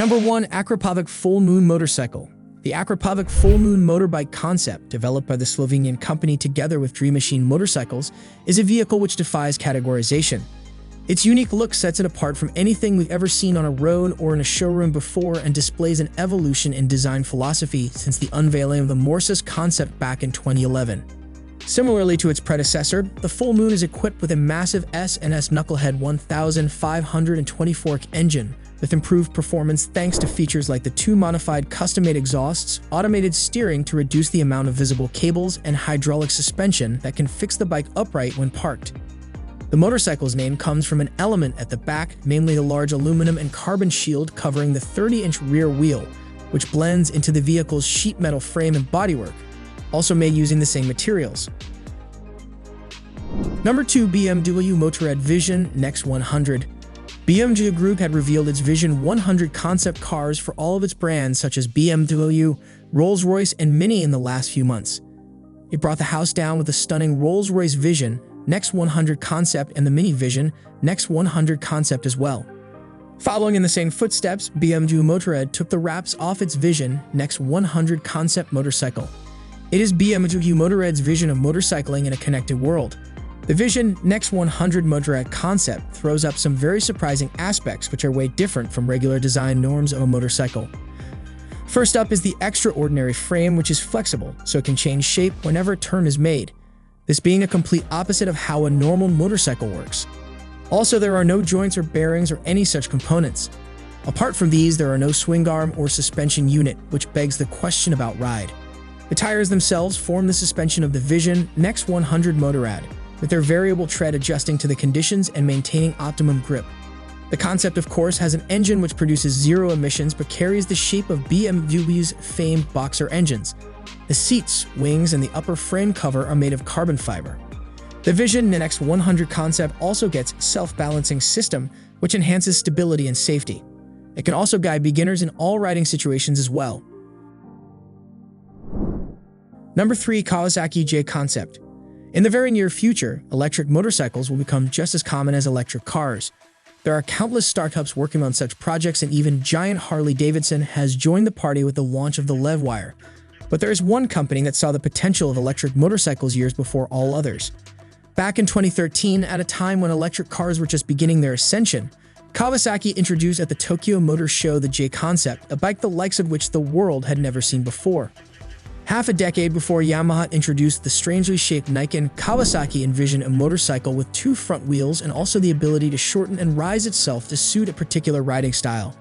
Number 1. Akrapovic Full Moon Motorcycle. The Akrapovic Full Moon motorbike concept, developed by the Slovenian company together with Dream Machine Motorcycles, is a vehicle which defies categorization. Its unique look sets it apart from anything we've ever seen on a road or in a showroom before and displays an evolution in design philosophy since the unveiling of the Motorrad concept back in 2011. Similarly to its predecessor, the Full Moon is equipped with a massive S&S Knucklehead 1520 fork engine with improved performance thanks to features like the two modified custom-made exhausts, automated steering to reduce the amount of visible cables, and hydraulic suspension that can fix the bike upright when parked. The motorcycle's name comes from an element at the back, namely the large aluminum and carbon shield covering the 30-inch rear wheel, which blends into the vehicle's sheet metal frame and bodywork, also made using the same materials. Number 2. BMW Motorrad Vision Next 100. BMW Group had revealed its Vision 100 concept cars for all of its brands such as BMW, Rolls-Royce, and Mini in the last few months. It brought the house down with the stunning Rolls-Royce Vision Next 100 concept and the Mini Vision Next 100 concept as well. Following in the same footsteps, BMW Motorrad took the wraps off its Vision Next 100 concept motorcycle. It is BMW Motorrad's vision of motorcycling in a connected world. The Vision Next 100 Motorrad concept throws up some very surprising aspects which are way different from regular design norms of a motorcycle. First up is the extraordinary frame, which is flexible, so it can change shape whenever a turn is made, this being a complete opposite of how a normal motorcycle works. Also, there are no joints or bearings or any such components. Apart from these, there are no swing arm or suspension unit, which begs the question about ride. The tires themselves form the suspension of the Vision Next 100 Motorrad, with their variable tread adjusting to the conditions and maintaining optimum grip. The concept, of course, has an engine which produces zero emissions but carries the shape of BMW's famed boxer engines. The seats, wings, and the upper frame cover are made of carbon fiber. The Vision Next 100 concept also gets a self-balancing system, which enhances stability and safety. It can also guide beginners in all riding situations as well. Number 3. Kawasaki J Concept. In the very near future, electric motorcycles will become just as common as electric cars. There are countless startups working on such projects, and even giant Harley-Davidson has joined the party with the launch of the Livewire. But there is one company that saw the potential of electric motorcycles years before all others. Back in 2013, at a time when electric cars were just beginning their ascension, Kawasaki introduced at the Tokyo Motor Show the J Concept, a bike the likes of which the world had never seen before. Half a decade before Yamaha introduced the strangely shaped Nikon, Kawasaki envisioned a motorcycle with two front wheels and also the ability to shorten and rise itself to suit a particular riding style.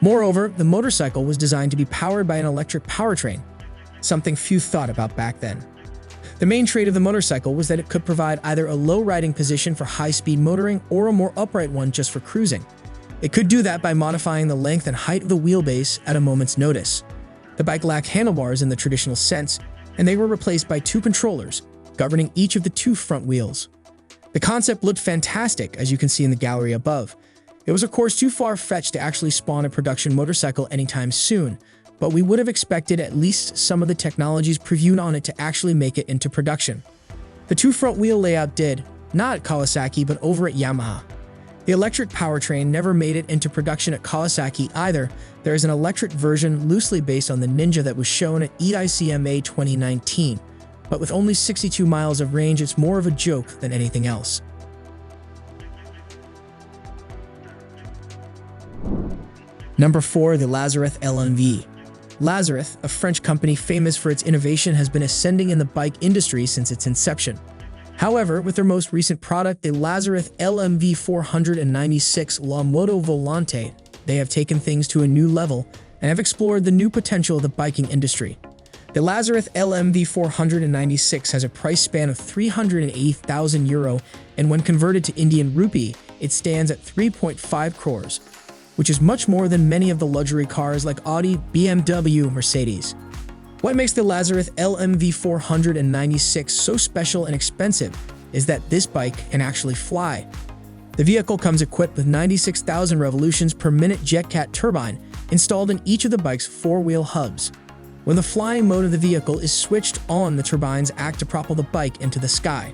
Moreover, the motorcycle was designed to be powered by an electric powertrain, something few thought about back then. The main trait of the motorcycle was that it could provide either a low riding position for high-speed motoring or a more upright one just for cruising. It could do that by modifying the length and height of the wheelbase at a moment's notice. The bike lacked handlebars in the traditional sense, and they were replaced by two controllers, governing each of the two front wheels. The concept looked fantastic, as you can see in the gallery above. It was of course too far-fetched to actually spawn a production motorcycle anytime soon, but we would have expected at least some of the technologies previewed on it to actually make it into production. The two front wheel layout did, not at Kawasaki but over at Yamaha. The electric powertrain never made it into production at Kawasaki either. There is an electric version loosely based on the Ninja that was shown at EICMA 2019, but with only 62 miles of range, it's more of a joke than anything else. Number 4. The Lazarus LMV. Lazarus, a French company famous for its innovation, has been ascending in the bike industry since its inception. However, with their most recent product, the Lazarus LMV 496 La Moto Volante, they have taken things to a new level and have explored the new potential of the biking industry. The Lazarus LMV 496 has a price span of €380,000, and when converted to Indian rupee, it stands at 3.5 crores, which is much more than many of the luxury cars like Audi, BMW, Mercedes. What makes the Lazarus LMV 496 so special and expensive is that this bike can actually fly. The vehicle comes equipped with 96,000 revolutions per minute JetCat turbine installed in each of the bike's four-wheel hubs. When the flying mode of the vehicle is switched on, the turbines act to propel the bike into the sky.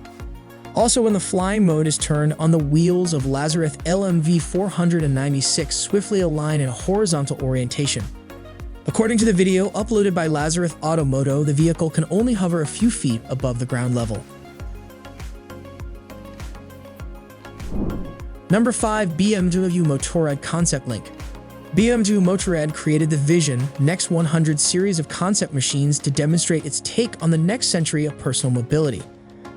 Also, when the flying mode is turned on, the wheels of Lazarus LMV 496 swiftly align in a horizontal orientation. According to the video uploaded by Lazarus Automoto, the vehicle can only hover a few feet above the ground level. Number 5. BMW Motorrad Concept Link. BMW Motorrad created the Vision Next 100 series of concept machines to demonstrate its take on the next century of personal mobility.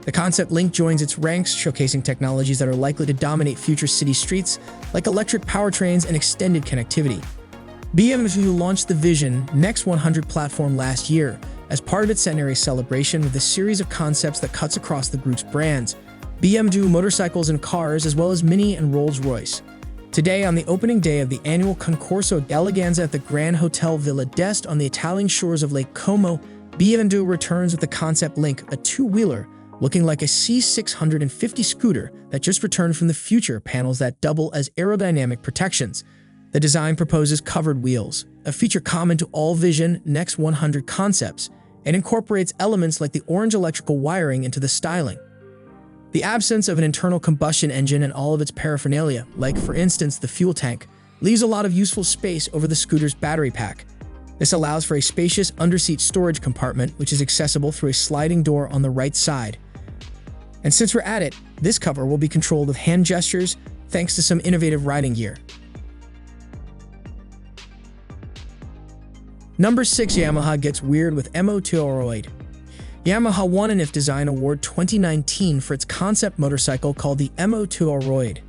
The Concept Link joins its ranks, showcasing technologies that are likely to dominate future city streets, like electric powertrains and extended connectivity. BMW launched the Vision Next 100 platform last year as part of its centenary celebration with a series of concepts that cuts across the group's brands, BMW motorcycles and cars, as well as Mini and Rolls-Royce. Today, on the opening day of the annual Concorso d'Eleganza at the Grand Hotel Villa d'Este on the Italian shores of Lake Como, BMW returns with the Concept Link, a two-wheeler looking like a C650 scooter that just returned from the future, panels that double as aerodynamic protections. The design proposes covered wheels, a feature common to all Vision Next 100 concepts, and incorporates elements like the orange electrical wiring into the styling. The absence of an internal combustion engine and all of its paraphernalia, like for instance the fuel tank, leaves a lot of useful space over the scooter's battery pack. This allows for a spacious underseat storage compartment, which is accessible through a sliding door on the right side. And since we're at it, this cover will be controlled with hand gestures thanks to some innovative riding gear. Number 6. Yamaha gets weird with Mo2 Oroid. Yamaha won an IF Design Award 2019 for its concept motorcycle called the Mo2 Oroid.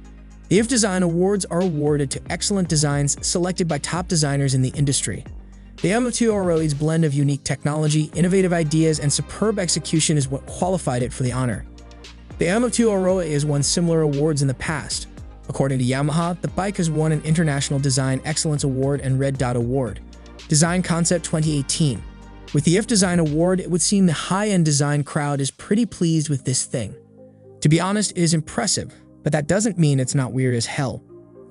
The IF Design Awards are awarded to excellent designs selected by top designers in the industry. The Mo2 Oroid's blend of unique technology, innovative ideas, and superb execution is what qualified it for the honor. The Mo2 Oroid has won similar awards in the past. According to Yamaha, the bike has won an International Design Excellence Award and Red Dot Award. Design Concept 2018. With the IF Design Award, it would seem the high-end design crowd is pretty pleased with this thing. To be honest, it is impressive, but that doesn't mean it's not weird as hell.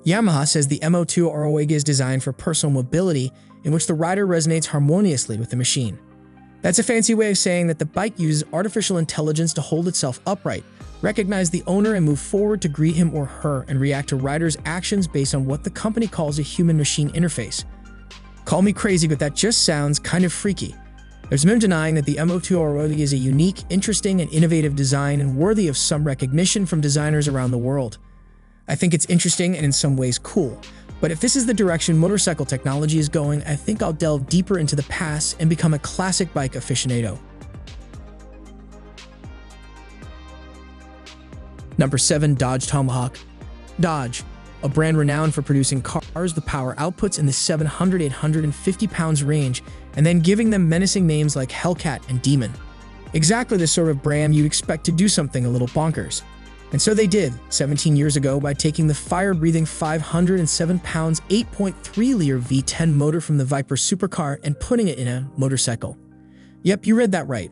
Yamaha says the Mo2 Oroid is designed for personal mobility, in which the rider resonates harmoniously with the machine. That's a fancy way of saying that the bike uses artificial intelligence to hold itself upright, recognize the owner and move forward to greet him or her, and react to riders' actions based on what the company calls a human-machine interface. Call me crazy, but that just sounds kind of freaky. There's no denying that the Mo2 Oroid is a unique, interesting, and innovative design and worthy of some recognition from designers around the world. I think it's interesting and in some ways cool, but if this is the direction motorcycle technology is going, I think I'll delve deeper into the past and become a classic bike aficionado. Number 7. Dodge Tomahawk. Dodge, a brand renowned for producing cars with power outputs in the 700-850 pounds range, and then giving them menacing names like Hellcat and Demon. Exactly the sort of brand you'd expect to do something a little bonkers. And so they did, 17 years ago, by taking the fire-breathing 507 pounds 8.3-liter V10 motor from the Viper supercar and putting it in a motorcycle. Yep, you read that right.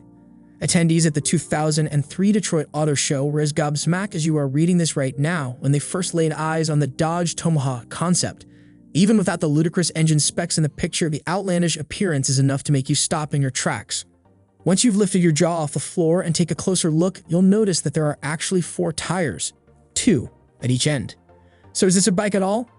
Attendees at the 2003 Detroit Auto Show were as gobsmacked as you are reading this right now when they first laid eyes on the Dodge Tomahawk concept. Even without the ludicrous engine specs in the picture, the outlandish appearance is enough to make you stop in your tracks. Once you've lifted your jaw off the floor and take a closer look, you'll notice that there are actually 4 tires, 2 at each end. So is this a bike at all?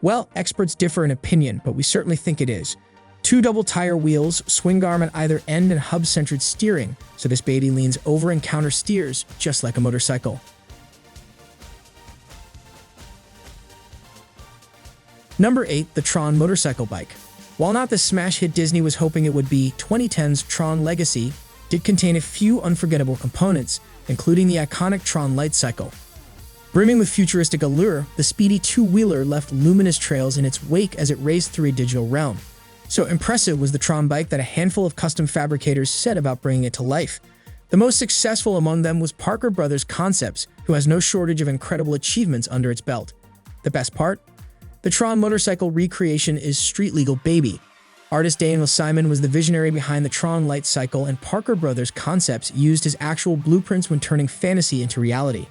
Well, experts differ in opinion, but we certainly think it is. 2 double-tire wheels, swing arm at either end, and hub-centered steering, so this baby leans over and counter-steers just like a motorcycle. Number 8. The Tron motorcycle bike. While not the smash hit Disney was hoping it would be, 2010's Tron Legacy did contain a few unforgettable components, including the iconic Tron light cycle. Brimming with futuristic allure, the speedy two-wheeler left luminous trails in its wake as it raced through a digital realm. So impressive was the Tron bike that a handful of custom fabricators set about bringing it to life. The most successful among them was Parker Brothers Concepts, who has no shortage of incredible achievements under its belt. The best part? The Tron motorcycle recreation is street-legal, baby. Artist Daniel Simon was the visionary behind the Tron light cycle, and Parker Brothers Concepts used his actual blueprints when turning fantasy into reality.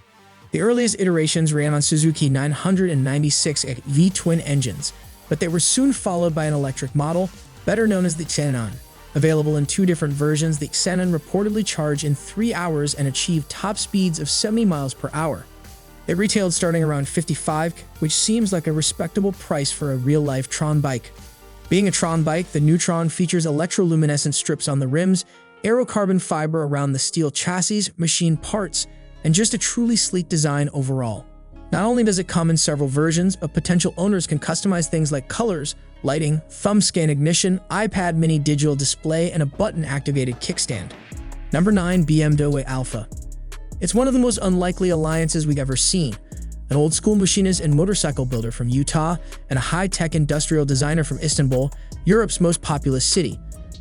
The earliest iterations ran on Suzuki 996 V-twin engines, but they were soon followed by an electric model, better known as the Xenon. Available in 2 different versions, the Xenon reportedly charged in 3 hours and achieved top speeds of 70 miles per hour. It retailed starting around $55, which seems like a respectable price for a real-life Tron bike. Being a Tron bike, the new Tron features electroluminescent strips on the rims, aerocarbon fiber around the steel chassis, machined parts, and just a truly sleek design overall. Not only does it come in several versions, but potential owners can customize things like colors, lighting, thumb scan ignition, iPad mini digital display, and a button-activated kickstand. Number 9. BMW Alpha. It's one of the most unlikely alliances we've ever seen. An old-school machinist and motorcycle builder from Utah and a high-tech industrial designer from Istanbul, Europe's most populous city.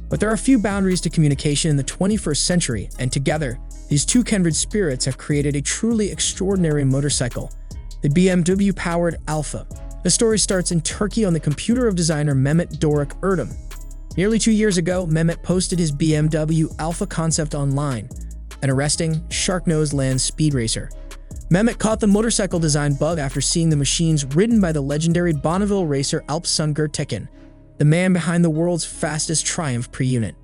But there are few boundaries to communication in the 21st century, and together, these two kindred spirits have created a truly extraordinary motorcycle, the BMW-powered Alpha. The story starts in Turkey on the computer of designer Mehmet Doruk Erdem. Nearly 2 years ago, Mehmet posted his BMW Alpha concept online, an arresting, shark-nosed land speed racer. Mehmet caught the motorcycle design bug after seeing the machines ridden by the legendary Bonneville racer Alpsungur Tekin, the man behind the world's fastest Triumph pre-unit.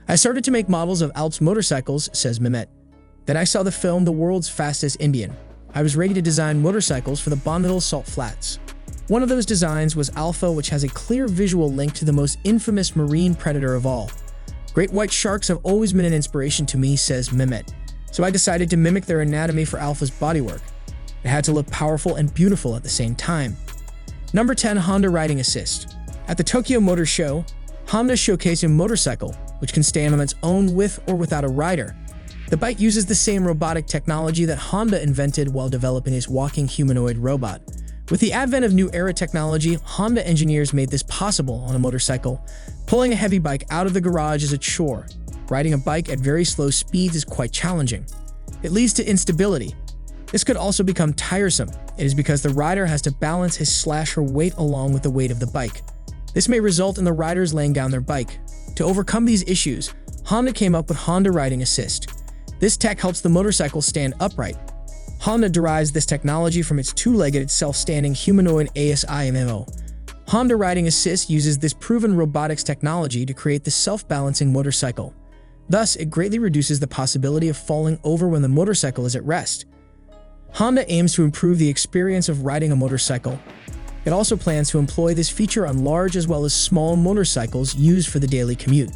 I started to make models of Alps motorcycles, says Mehmet. Then I saw the film The World's Fastest Indian. I was ready to design motorcycles for the Bonneville Salt Flats. One of those designs was Alpha, which has a clear visual link to the most infamous marine predator of all. Great white sharks have always been an inspiration to me, says Mehmet. So I decided to mimic their anatomy for Alpha's bodywork. It had to look powerful and beautiful at the same time. Number 10. Honda Riding Assist. At the Tokyo Motor Show, Honda showcased a motorcycle, which can stand on its own with or without a rider. The bike uses the same robotic technology that Honda invented while developing its walking humanoid robot. With the advent of new era technology, Honda engineers made this possible on a motorcycle. Pulling a heavy bike out of the garage is a chore. Riding a bike at very slow speeds is quite challenging. It leads to instability. This could also become tiresome. It is because the rider has to balance his/her weight along with the weight of the bike. This may result in the riders laying down their bike. To overcome these issues, Honda came up with Honda Riding Assist. This tech helps the motorcycle stand upright. Honda derives this technology from its two-legged, self-standing humanoid ASIMO. Honda Riding Assist uses this proven robotics technology to create the self-balancing motorcycle. Thus, it greatly reduces the possibility of falling over when the motorcycle is at rest. Honda aims to improve the experience of riding a motorcycle. It also plans to employ this feature on large as well as small motorcycles used for the daily commute.